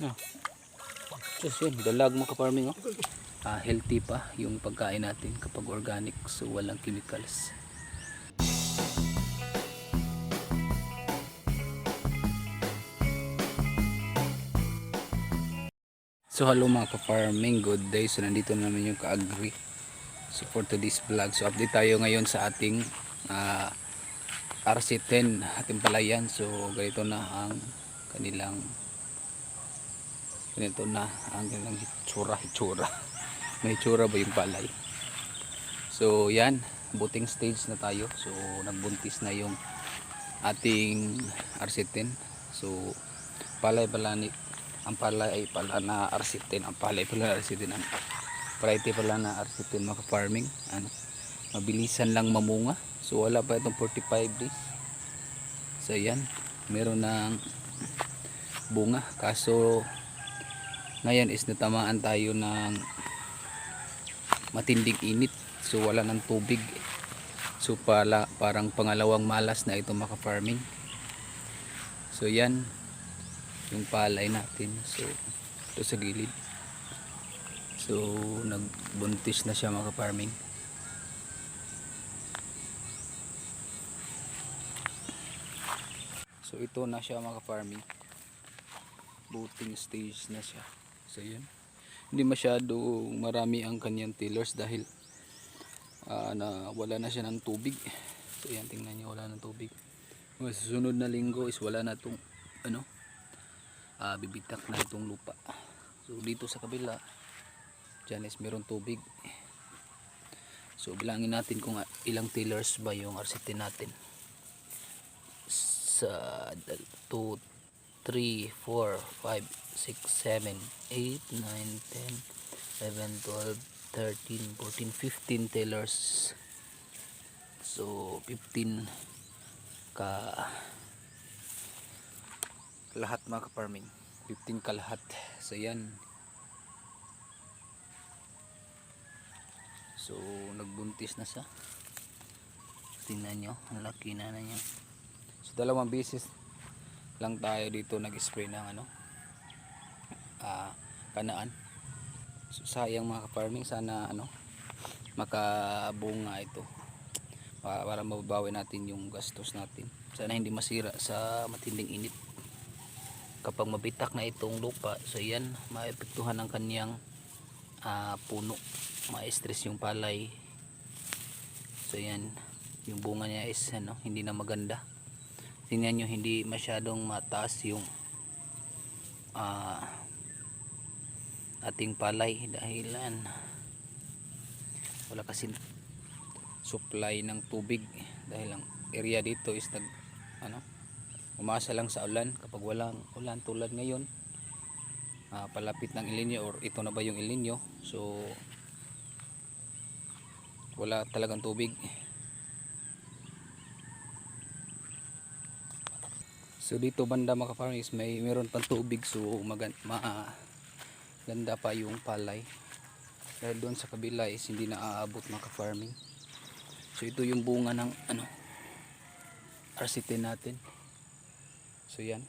Ah, just yun, dalag mga ka-farming, oh. Healthy pa yung pagkain natin kapag organic, so walang chemicals. So hello mga ka-farming, good day. So nandito na naman yung ka-agri. So for today's vlog, so update tayo ngayon sa ating RC10 ating palayan. So ganito na ang kanilang hitsura. May hitsura ba yung palay? So yan, buting stage na tayo. So nagbuntis na yung ating RC10. So palay pala ni ang palay ay pala na RC10, ang palay pala na RC10, ang variety pala na RC10 mga farming. Ano, mabilisan lang mamunga. So wala pa itong 45 days. So yan, meron ng bunga, kaso ngayon is natamaan tayo ng matinding init. So wala ng tubig. So parang pangalawang malas na ito mga farming. So yan yung palay natin. So ito sa gilid. So nagbuntis na siya mga farming. So ito na siya mga farming. Buting stage na siya. So yan. Hindi masyado marami ang kanyang tillers dahil wala na siya ng tubig. So yan, tingnan niyo, wala ng tubig. Sa susunod na linggo is wala na itong bibitak na itong lupa. So dito sa kabila dyan is meron tubig. So bilangin natin kung ilang tillers ba yung RC10 natin. Sa 2, 3, 4, 5, 6, 7, 8, 9, 10, 11, 12, 13, 14, 15 tillers. So 15 lahat mga ka-farming, 15 kalahat. So yan, so nagbuntis na siya. Tingnan nyo, ang laki na niya. So dalawang beses lang tayo dito nag-spray ng kanaan. So sayang mga ka-farming, sana makabunga ito para mababawi natin yung gastos natin. Sana hindi masira sa matinding init. Kapag mabitak na itong lupa, so yan, maepektuhan ang kanyang puno, ma-stress yung palay. So yan, yung bunga niya is hindi na maganda. Tingnan nyo, hindi masyadong mataas yung ating palay dahilan wala kasi supply ng tubig, dahil ang area dito is umasa lang sa ulan. Kapag walang ulan tulad ngayon, palapit ng El Nino or ito na ba yung El Nino, so wala talagang tubig. So dito banda mga farmers meron pang tubig, so ganda pa yung palay. Dahil doon sa kabila is hindi na aabot mga farming. So ito yung bunga ng RC10 natin. So yan,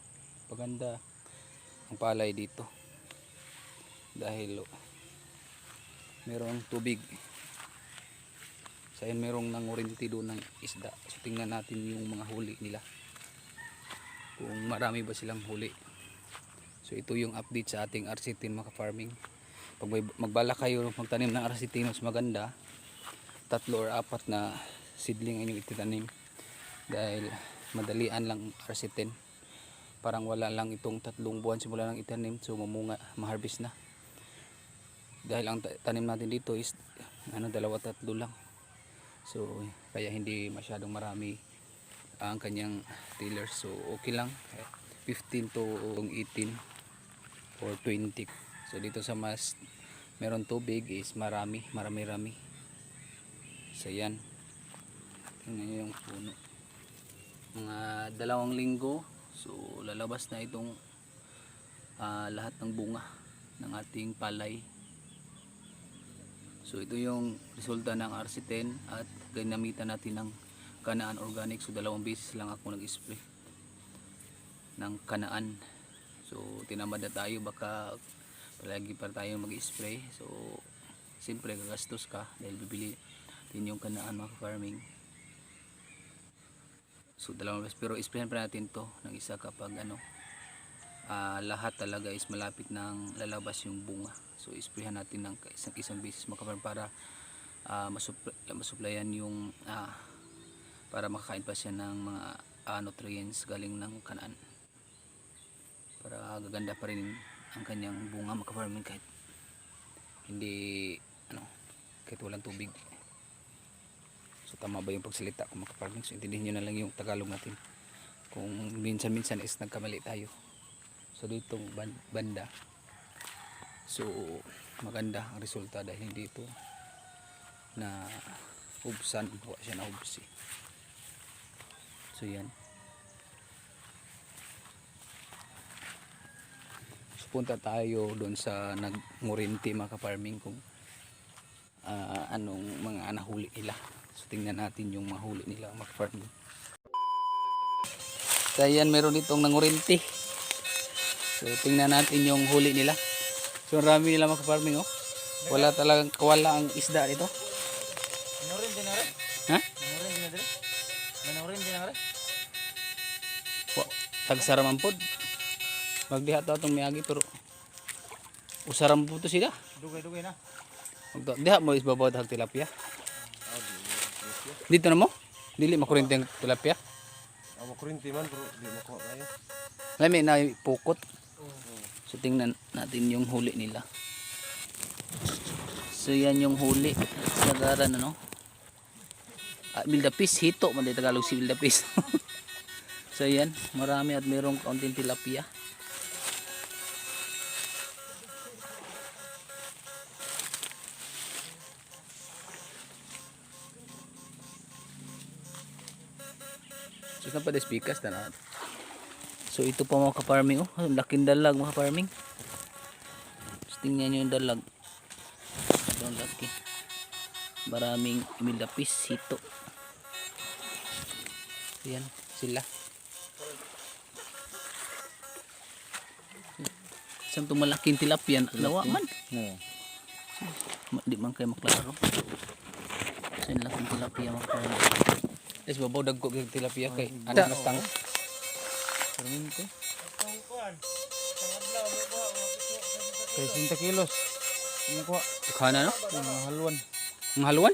paganda ang palay dito dahil merong tubig. So yan, merong nangurinti doon ng isda. So tingnan natin yung mga huli nila, kung marami ba silang huli. So ito yung update sa ating RC10 mga farming. Pag magbala kayo magtanim ng RC10, mas maganda 3 or 4 na seedling ang inyong ititanim, dahil madalian lang RC10. Parang wala lang itong 3 buwan simula lang itanim, so mamunga, maharvest na. Dahil ang tanim natin dito is 2-3 lang. So kaya hindi masyadong marami ang kanyang tillers. So okay lang, 15 to 18 or 20. So dito sa mas meron tubig is marami. So yan, tingnan yung puno. Mga 2 linggo, so lalabas na itong lahat ng bunga ng ating palay. So ito yung resulta ng RC10 at ginamitan natin ng kanaan organic. So 2 beses lang ako nag-spray ng kanaan. So tinamad na tayo, baka palagi pa tayo mag-spray. So siyempre gagastos ka dahil bibili din yung kanaan mga farming. So dalawang beses, pero sprayan pa natin to ng isa kapag lahat talaga is malapit nang lalabas yung bunga. So isprayan natin ng isang beses mga farming para masuplayan yung para makakain pa siya ng mga nutrients galing ng kanaan, para gaganda pa rin ang kanyang bunga mga farming kahit hindi kahit walang tubig. So tama ba yung pagsalita ko mga farming? So intindihin nyo na lang yung Tagalog natin kung minsan is nagkamali tayo. So ditong banda, so maganda ang resulta dahil hindi ito na ubsan, wala siya na ubsi. So yan, so punta tayo doon sa nagmurinti mga farming kung anong mga nahuli nila. So tingnan natin yung mahuli nila mga farming. So yan, meron ditong nangurinti. So tingnan natin yung huli nila. So marami nila mga farming, oh. Wala talagang kawala ang isda dito. Manorin din na rin. Ha? Manorin din na rin. Manorin din na rin. Tagsaraman pod. Magdiha to itong miyagi pero usaram po to sila. Dugay-dugay na. Diha mo isbabaw tag tilapia. Dito na mo? Dili makurinti ang tilapia. Ako kurinti man pero di makuha kayo. Lami na pukot. So tingnan natin yung huli nila. So yan yung huli. Sagaran bildapis, hito man din Tagalog si bildapis. So yan, marami at mayroong kaunting tilapia. So na pa despikas na. So ito pa mga ka-farming, oh, laking dalag mga ka-farming. So, tingnan nyo yung dalag. Ito ang laki. Maraming bildapis, hito. Yan sila. Isang itong malaking tilapia nawa man. Di man kayo maklaro. Isang laking tilapia maklaro. Es babaw dagko kay tilapia kay anak mas tang. Karmin ko. Kay 50 kilos. Ini kuha. Kana no? Mga haluan. Ang haluan?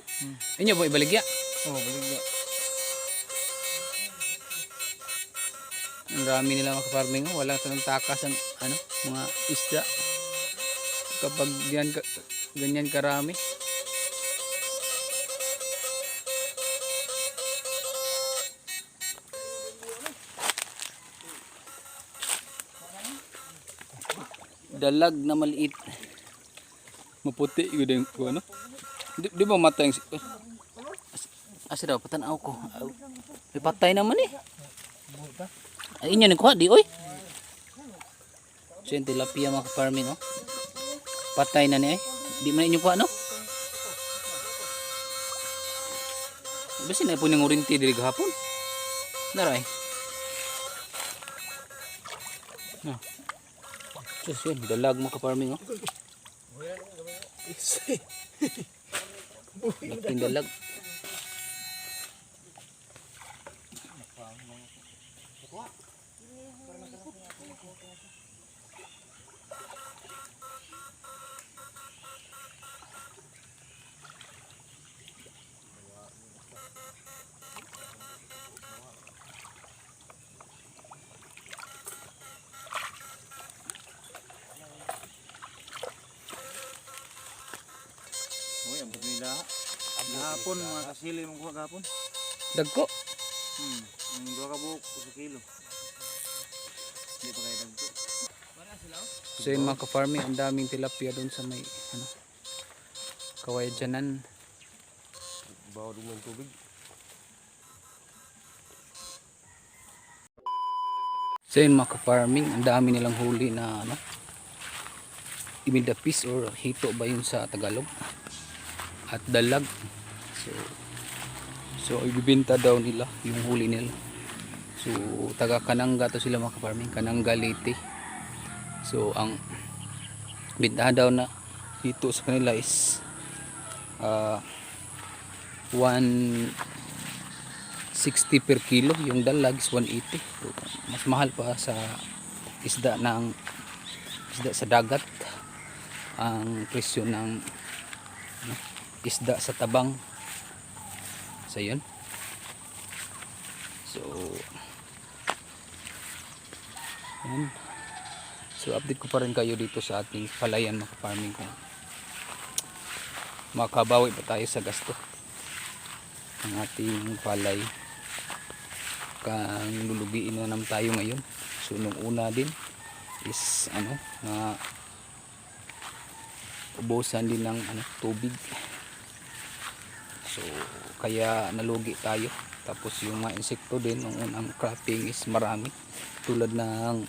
Inyo ba ibaligya? Oh, baligya. Ang dami nila mga farming, wala kang takas ang mga isda kapag ganyan karami. Dalag na maliit, maputi gudeng ko di ba matay daw patanaw ko. May patay naman eh. Ay inyo ni kuha di oy. So yung tilapia mga farming, oh. Patay na ni eh. Di man inyo kuha no. Basi na po ning urinti diri gahapon. Naray. No. Just yun, dalag mga farming, oh. Laking dalag. Uy, ang nila. Gahapon, mga kasili mong kuha gahapon. Dagko. Ang 2 ka buhok sa kilo. Hindi pa kayo dagko. So yun mga ka-farming, ang daming tilapia doon sa may Kawayajanan. Bawa dun ng tubig. So yun mga ka-farming, ang dami nilang huli na imidapis or hito ba yun sa Tagalog, at dalag. So ibibenta daw nila yung huli nila. So taga Kananga to sila mga ka-farming, Kananga Leyte. So ang bintahan daw na dito sa kanila is 160 per kilo, yung dalag is 180. So, mas mahal pa sa isda sa dagat ang presyo ng isda sa tabang. So yun. So yan. So update ko pa rin kayo dito sa ating palayan mga farming kung makabawi pa tayo sa gasto ng ating palay. Kang lulugiin na naman tayo ngayon. So nung una din is na ubusan din ng tubig. So kaya nalugi tayo. Tapos yung mga insekto din nung unang cropping is marami, tulad ng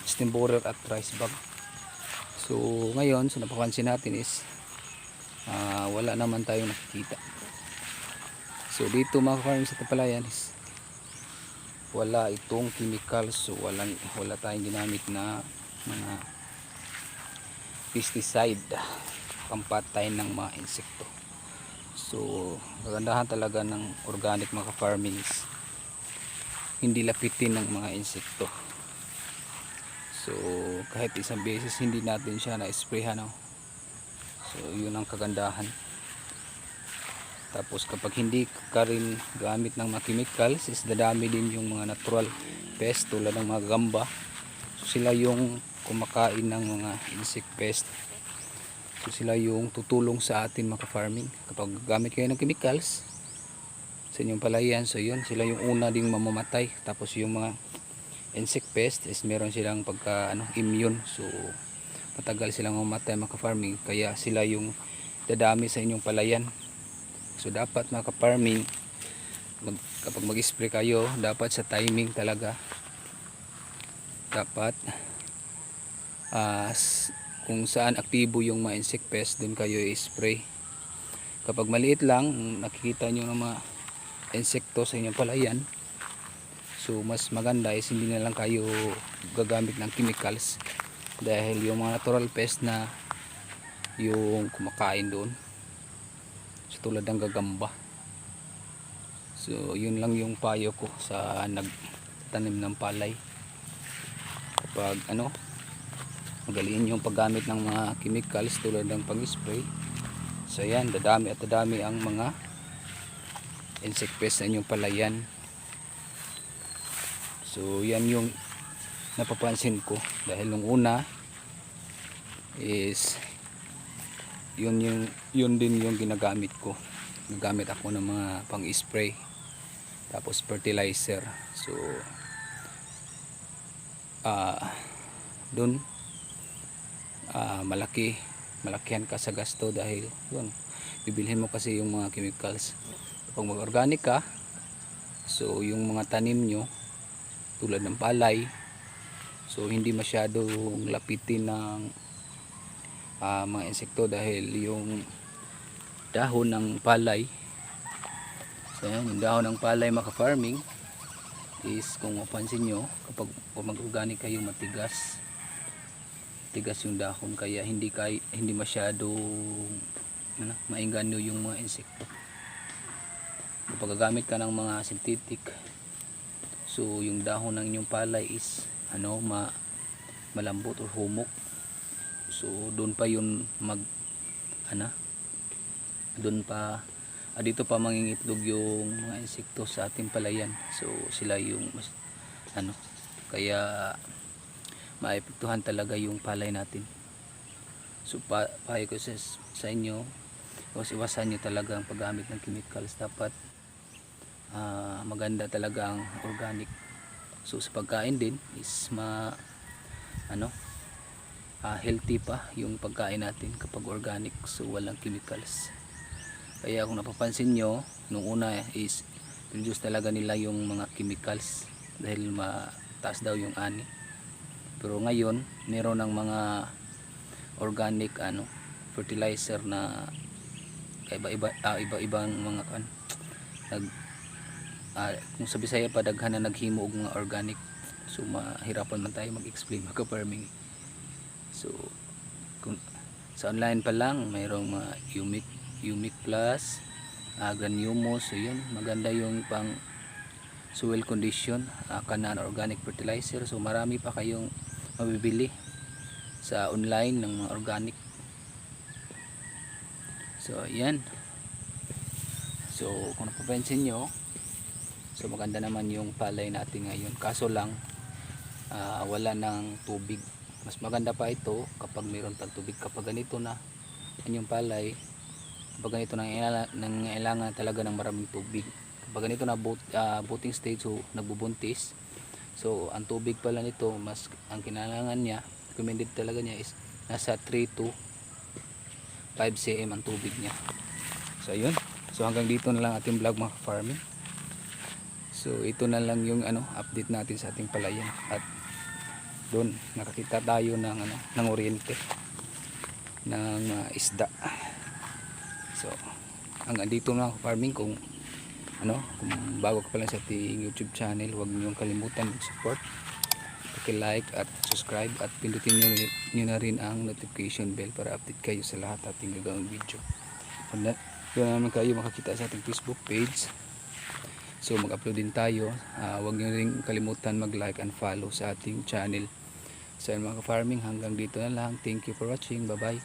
stem borer at rice bug. So ngayon so napapansin natin is wala naman tayong nakikita. So dito mga farmers sa Palayan is wala itong chemicals. So wala tayong ginamit na mga pesticide pampatay ng mga insekto. So kagandahan talaga ng organic mga farming is hindi lapitin ng mga insekto. So kahit isang beses hindi natin siya na-sprayhan. So yun ang kagandahan. Tapos kapag hindi ka rin gamit ng mga chemicals is dadami din yung mga natural pest tulad ng mga gamba. So sila yung kumakain ng mga insect pest. So sila yung tutulong sa atin mga farming. Kapag gamit kayo ng chemicals sa inyong palayan, so yun, sila yung una ding mamamatay. Tapos yung mga insect pest is meron silang pagka immune. So matagal silang mamatay mga farming. Kaya sila yung dadami sa inyong palayan. So dapat mga farming kapag mag-spray kayo, dapat sa timing talaga. Dapat kung saan aktibo yung mga insect pest, dun kayo i-spray. Kapag maliit lang, nakikita nyo ng mga insekto sa inyong palayan, so mas maganda is hindi na lang kayo gagamit ng chemicals, dahil yung mga natural pest na yung kumakain doon, so tulad ng gagamba. So yun lang yung payo ko sa nagtanim ng palay. Kapag magaling yung paggamit ng mga chemicals tulad ng pag-spray, so yan, dadami at dadami ang mga insect pest sa inyong palayan. So yan yung napapansin ko, dahil nung una is yun din yung ginagamit ko. Nagamit ako ng mga pang-spray tapos fertilizer. So dun malakihan ka sa gasto, dahil yun, bibilhin mo kasi yung mga chemicals. Kapag mag-organic ka, so yung mga tanim nyo tulad ng palay, so hindi masyadong lapitin ng mga insekto, dahil yung dahon ng palay, so yan, yung dahon ng palay mga farming is, kung mapansin nyo, kapag mag-organic kayo, matigas yung dahon, kaya hindi masyadong maingganyo yung mga insekto. Kapag gagamit ka ng mga synthetic, so yung dahon ng inyong palay is malambot o humok. So doon pa yun dito pa mangingitlog yung mga insekto sa ating palayan. So sila yung kaya maepektuhan talaga yung palay natin. So payo ko sa inyo, iwasan nyo talaga ang paggamit ng chemicals. Dapat maganda talaga ang organic. So sa pagkain din is healthy pa yung pagkain natin kapag organic, so walang chemicals. Kaya kung napapansin nyo, nung una is reduce talaga nila yung mga chemicals dahil mataas daw yung ani. Pero ngayon meron ng mga organic fertilizer na iba-ibang mga kung sa Bisaya pa daghan na naghimo og mga organic So mahirapan man tayo mag-explain mga farming. So kung sa online pa lang mayroong mga Humic Plus, Granumus. So yun, maganda yung pang soil condition, kanan organic fertilizer. So marami pa kayong mabibili sa online ng mga organic. So ayan. So kung napapansin nyo, so maganda naman yung palay natin ngayon, kaso lang wala ng tubig. Mas maganda pa ito kapag mayroon pang tubig. Kapag ganito na yung palay, kapag ganito nangailangan talaga ng maraming tubig. Kapag ganito na budding stage, so nagbubuntis, so ang tubig pala nito, mas ang kinailangan niya, recommended talaga niya is nasa 3 to 5 cm ang tubig niya. So ayun, so hanggang dito na lang ating vlog mga farming. So ito na lang yung update natin sa ating palayan, at doon nakakita tayo ng oriente ng isda. So hanggang dito na lang farming. Kung bago ka pa lang sa ating YouTube channel, huwag niyong kalimutan mag-support, like at subscribe, at pindutin niyo na rin ang notification bell para update kayo sa lahat ating gagawing video. Doon naman kayo makakita sa ating Facebook page. So mag-upload din tayo. Huwag niyo rin kalimutan mag-like and follow sa ating channel. So mga farming, hanggang dito na lang. Thank you for watching. Bye bye.